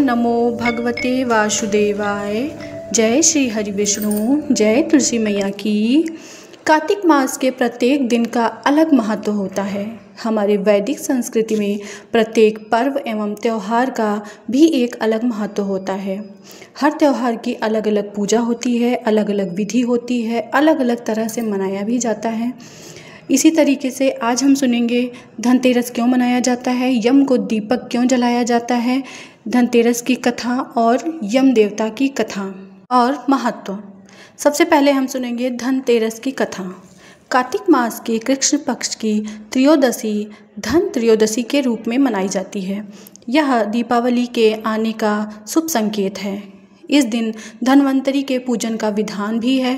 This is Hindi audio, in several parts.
नमो भगवते वासुदेवाय। जय श्री हरि विष्णु, जय तुलसी मैया की। कार्तिक मास के प्रत्येक दिन का अलग महत्व होता है। हमारे वैदिक संस्कृति में प्रत्येक पर्व एवं त्यौहार का भी एक अलग महत्व होता है। हर त्यौहार की अलग अलग पूजा होती है, अलग अलग विधि होती है, अलग अलग तरह से मनाया भी जाता है। इसी तरीके से आज हम सुनेंगे धनतेरस क्यों मनाया जाता है, यम को दीपक क्यों जलाया जाता है, धनतेरस की कथा और यम देवता की कथा और महत्व। सबसे पहले हम सुनेंगे धनतेरस की कथा। कार्तिक मास के कृष्ण पक्ष की त्रयोदशी धन त्रयोदशी के रूप में मनाई जाती है। यह दीपावली के आने का शुभ संकेत है। इस दिन धन्वंतरी के पूजन का विधान भी है।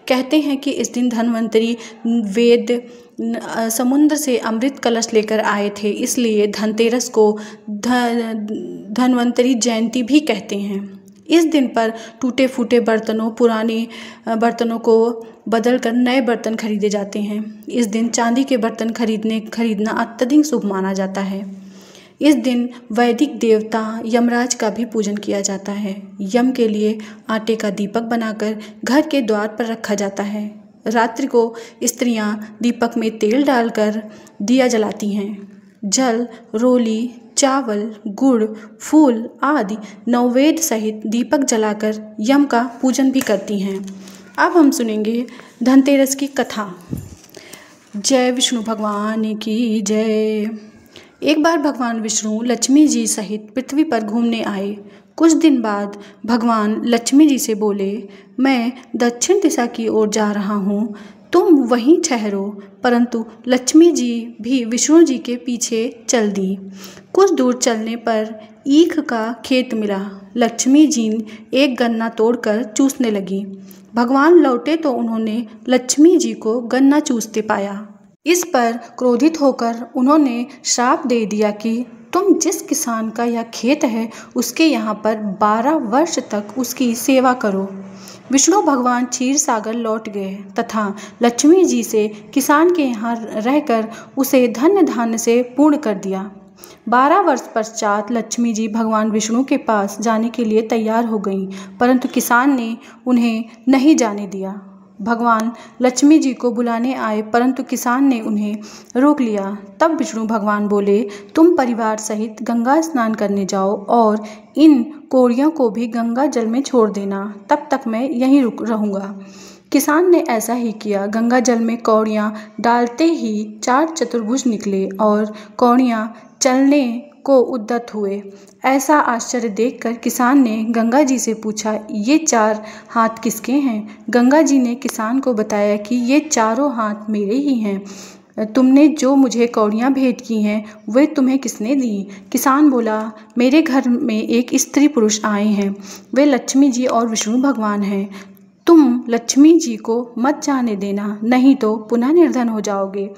कहते हैं कि इस दिन धन्वंतरी वेद समुद्र से अमृत कलश लेकर आए थे, इसलिए धनतेरस को धन्वंतरी जयंती भी कहते हैं। इस दिन पर टूटे फूटे बर्तनों, पुराने बर्तनों को बदलकर नए बर्तन खरीदे जाते हैं। इस दिन चांदी के बर्तन खरीदना अत्यधिक शुभ माना जाता है। इस दिन वैदिक देवता यमराज का भी पूजन किया जाता है। यम के लिए आटे का दीपक बनाकर घर के द्वार पर रखा जाता है। रात्रि को स्त्रियां दीपक में तेल डालकर दिया जलाती हैं। जल, रोली, चावल, गुड़, फूल आदि नैवेद्य सहित दीपक जलाकर यम का पूजन भी करती हैं। अब हम सुनेंगे धनतेरस की कथा। जय विष्णु भगवान की जय। एक बार भगवान विष्णु लक्ष्मी जी सहित पृथ्वी पर घूमने आए। कुछ दिन बाद भगवान लक्ष्मी जी से बोले, मैं दक्षिण दिशा की ओर जा रहा हूँ, तुम वहीं ठहरो। परंतु लक्ष्मी जी भी विष्णु जी के पीछे चल दी। कुछ दूर चलने पर ईख का खेत मिला। लक्ष्मी जी एक गन्ना तोड़कर चूसने लगी। भगवान लौटे तो उन्होंने लक्ष्मी जी को गन्ना चूसते पाया। इस पर क्रोधित होकर उन्होंने श्राप दे दिया कि तुम जिस किसान का यह खेत है उसके यहाँ पर 12 वर्ष तक उसकी सेवा करो। विष्णु भगवान क्षीर सागर लौट गए तथा लक्ष्मी जी से किसान के यहाँ रहकर उसे धन्य धान्य से पूर्ण कर दिया। 12 वर्ष पश्चात लक्ष्मी जी भगवान विष्णु के पास जाने के लिए तैयार हो गईं, परंतु किसान ने उन्हें नहीं जाने दिया। भगवान लक्ष्मी जी को बुलाने आए, परंतु किसान ने उन्हें रोक लिया। तब विष्णु भगवान बोले, तुम परिवार सहित गंगा स्नान करने जाओ और इन कौड़ियों को भी गंगा जल में छोड़ देना, तब तक मैं यहीं रहूँगा। किसान ने ऐसा ही किया। गंगा जल में कौड़ियाँ डालते ही 4 चतुर्भुज निकले और कौड़ियाँ चलने को उद्यत हुए। ऐसा आश्चर्य देखकर किसान ने गंगा जी से पूछा, ये 4 हाथ किसके हैं? गंगा जी ने किसान को बताया कि ये चारों हाथ मेरे ही हैं। तुमने जो मुझे कौड़ियाँ भेंट की हैं वे तुम्हें किसने दी? किसान बोला, मेरे घर में एक स्त्री पुरुष आए हैं, वे लक्ष्मी जी और विष्णु भगवान हैं। तुम लक्ष्मी जी को मत जाने देना, नहीं तो पुनः निर्धन हो जाओगे।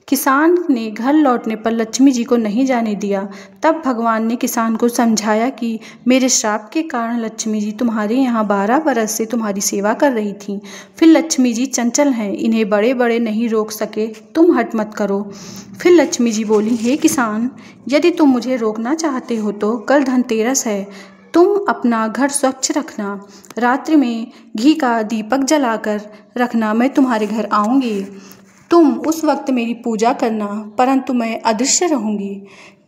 किसान ने घर लौटने पर लक्ष्मी जी को नहीं जाने दिया। तब भगवान ने किसान को समझाया कि मेरे श्राप के कारण लक्ष्मी जी तुम्हारे यहाँ 12 वर्ष से तुम्हारी सेवा कर रही थीं। फिर लक्ष्मी जी चंचल हैं, इन्हें बड़े बड़े नहीं रोक सके, तुम हट मत करो। फिर लक्ष्मी जी बोली, हे किसान, यदि तुम मुझे रोकना चाहते हो तो कल धनतेरस है, तुम अपना घर स्वच्छ रखना। रात्रि में घी का दीपक जलाकर रखना, मैं तुम्हारे घर आऊँगी। तुम उस वक्त मेरी पूजा करना, परंतु मैं अदृश्य रहूँगी।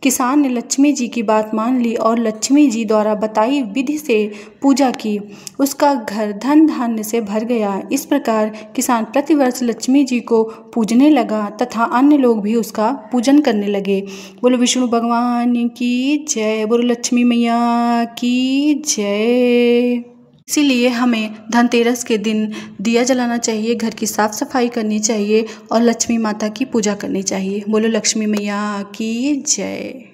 किसान ने लक्ष्मी जी की बात मान ली और लक्ष्मी जी द्वारा बताई विधि से पूजा की। उसका घर धन धान्य से भर गया। इस प्रकार किसान प्रतिवर्ष लक्ष्मी जी को पूजने लगा तथा अन्य लोग भी उसका पूजन करने लगे। बोलो विष्णु भगवान की जय, बोलो लक्ष्मी मैया की जय। इसीलिए हमें धनतेरस के दिन दिया जलाना चाहिए, घर की साफ़ सफाई करनी चाहिए और लक्ष्मी माता की पूजा करनी चाहिए। बोलो लक्ष्मी मैया की जय।